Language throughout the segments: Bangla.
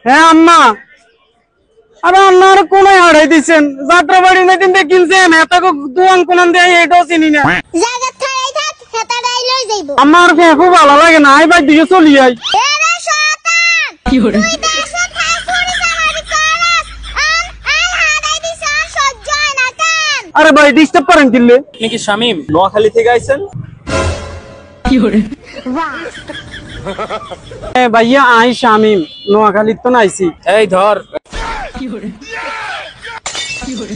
হ্যাঁ আম্মা, আরে আন্নার কোন হারাই দিছেন? যাত্রা বাড়ি না দিন কিনছেন, এত দুয়ান কোন দেয় এটাও চিনি না। জায়গা থাই থাক হেতাড়াই লই যাইবো। আমার খুব ভালো লাগে না, আই বাই দিকে চলি যাই। এরে শয়তান, কি হরে তুই দেশে থাই পুরি জামারি করস, আন হারাই দিছান সহ্য হয় না কেন? আরে ভাই ডিস্টার্ব করেন কিনলে। আপনি কি শামিম নোয়াখালী থেকে আইছেন? কি হরে বাহ ভাইয়া আই শামিম, নোয়াখালীর তো নাইছি। এই ধর। কি হরে কি হরে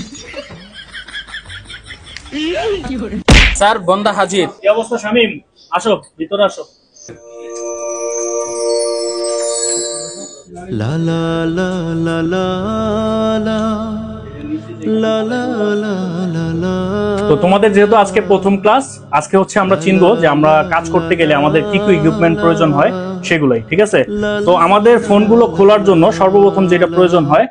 কি হরে স্যার বন্দা হাজির। কি অবস্থা শামিম? আসো ভিতরে আসো। লা লা লা লা লা লা লা লা লা লা লা। তো তোমাদের যেহেতু আজকে প্রথম ক্লাস, আজকে হচ্ছে আমরা চিনবো যে আমরা কাজ করতে গেলে আমাদের কি কি ইকুইপমেন্ট প্রয়োজন হয় সেগুলাই, ঠিক আছে? তো আমাদের ফোনগুলো খোলার জন্য সর্বপ্রথম যেটা প্রয়োজন হয়,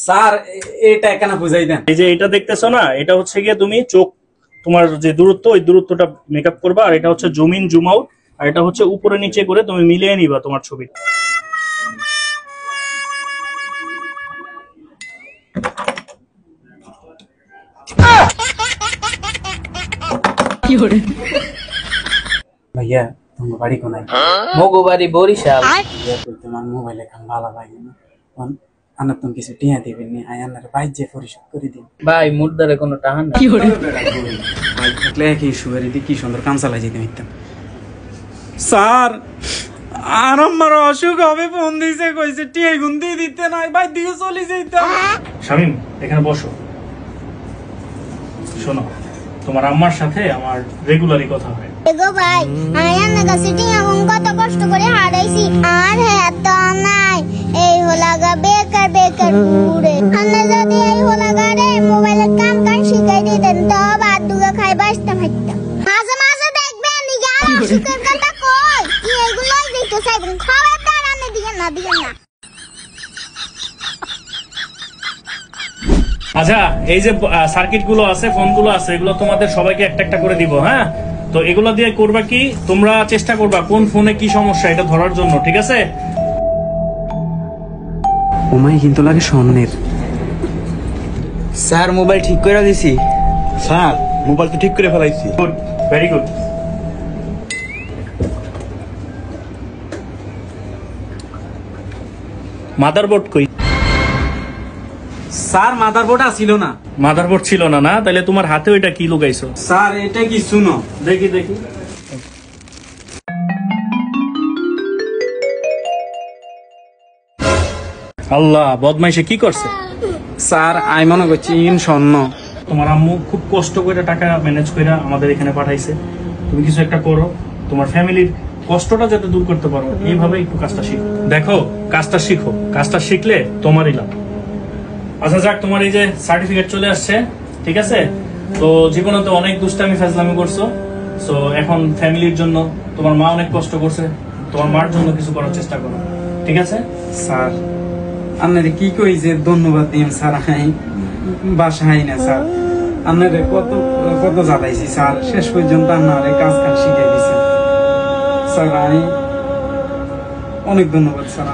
স্যার এটা কেন বুঝাই দেন? এই যে এটা দেখতেছো না, এটা হচ্ছে গিয়ে তুমি চোখ, তোমার যে দূরত্ব ওই দূরত্বটা মেকআপ করবা, আর এটা হচ্ছে জুম ইন জুম আউট, আর এটা হচ্ছে উপরে নিচে করে তুমি মিলিয়ে নিবা তোমার ছবি। কি হরে ভাইয়া তোমার বাড়ি কোনায়? মগো বাড়ি বরিশাল। তোমার মোবাইলে কাম ভালো লাগে না, আনার তুমি কিছু টিয়া দিবেন নি, আই আনার বাইক যে পরিশোধ করে দিন। ভাই মুর্দারে কোনো টাকা না। কি হরে বাইক থাকলে কি সুগারি দিয়ে কি সুন্দর কাম চালাই যেতে পারতাম। স্যার আর আমার অসুখ হবে, ফোন দিছে কইছে টিয়া গুন দিয়ে দিতে নাই, বাইক দিকে চলে যাইতাম। শামিম এখানে বসো, শোনো, তোমার আম্মার সাথে আমার রেগুলারই কথা হয়। এগো ভাই, আয়ান না সিটিং এখন কত কষ্ট করে হারাইছি, আর হেত নাই এই হলাগা বেকার বেকার পুরে। আন্না যদি এই হলাগারে মোবাইলের কাম কাম শিখাই দিতেন তো বাদ দুগা খাই বাসতাম হাইতাম। মাঝে মাঝে দেখবেন নিগা শিখার কথা কই কি এগুলাই দেখতে চাইবেন, খবরদার আন্না দিকে না দিকে না। আচ্ছা, এই যে সার্কিট গুলো আছে, ফোন গুলো আছে, এগুলো তোমাদের সবাইকে একটা একটা করে দিব, হ্যাঁ? তো এগুলো দিয়ে করবা কি, তোমরা চেষ্টা করবা কোন ফোনে কি সমস্যা এটা ধরার জন্য, ঠিক আছে? ওমাই কিন্তু লাগে স্বর্ণের। স্যার মোবাইল ঠিক করে দিছি। স্যার মোবাইল তো ঠিক করে ফেলাইছি। Good, very good. মাদারবোর্ড কই? স্যার মাদারবোর্ড আসিল না। মাদারবোর্ড ছিল না? না, তাহলে তোমার হাতে ওইটা কি লুকাইছো? স্যার এটা কি শুনো দেখি দেখি। আল্লাহ, বদমাইশে কি করছে? স্যার আই মনে করছি ইন স্বর্ণ। তোমার আম্মু খুব কষ্ট করে টাকা ম্যানেজ করে আমাদের এখানে পাঠাইছে, তুমি কিছু একটা করো, তোমার ফ্যামিলির কষ্টটা যাতে দূর করতে পারো, এইভাবে একটু কাজটা শিখো। দেখো, কাজটা শিখো, কাজটা শিখলে তোমারই লাভ। আচ্ছা যাক, তোমার এই যে সার্টিফিকেট চলে আসছে, ঠিক আছে? তো জীবনে তো অনেক দুষ্টামি ফাজলামি করছো, সো এখন ফ্যামিলির জন্য, তোমার মা অনেক কষ্ট করছে, তোমার মার জন্য কিছু করার চেষ্টা করো, ঠিক আছে? স্যার আপনারে কি কই যে ধন্যবাদ দিম স্যার, আই বাসাই না স্যার, আপনারে কত কত জ্বালাইছি স্যার, শেষ পর্যন্ত আপনারে কাজ কাজ শিখাই দিছেন স্যার, আই অনেক ধন্যবাদ স্যার।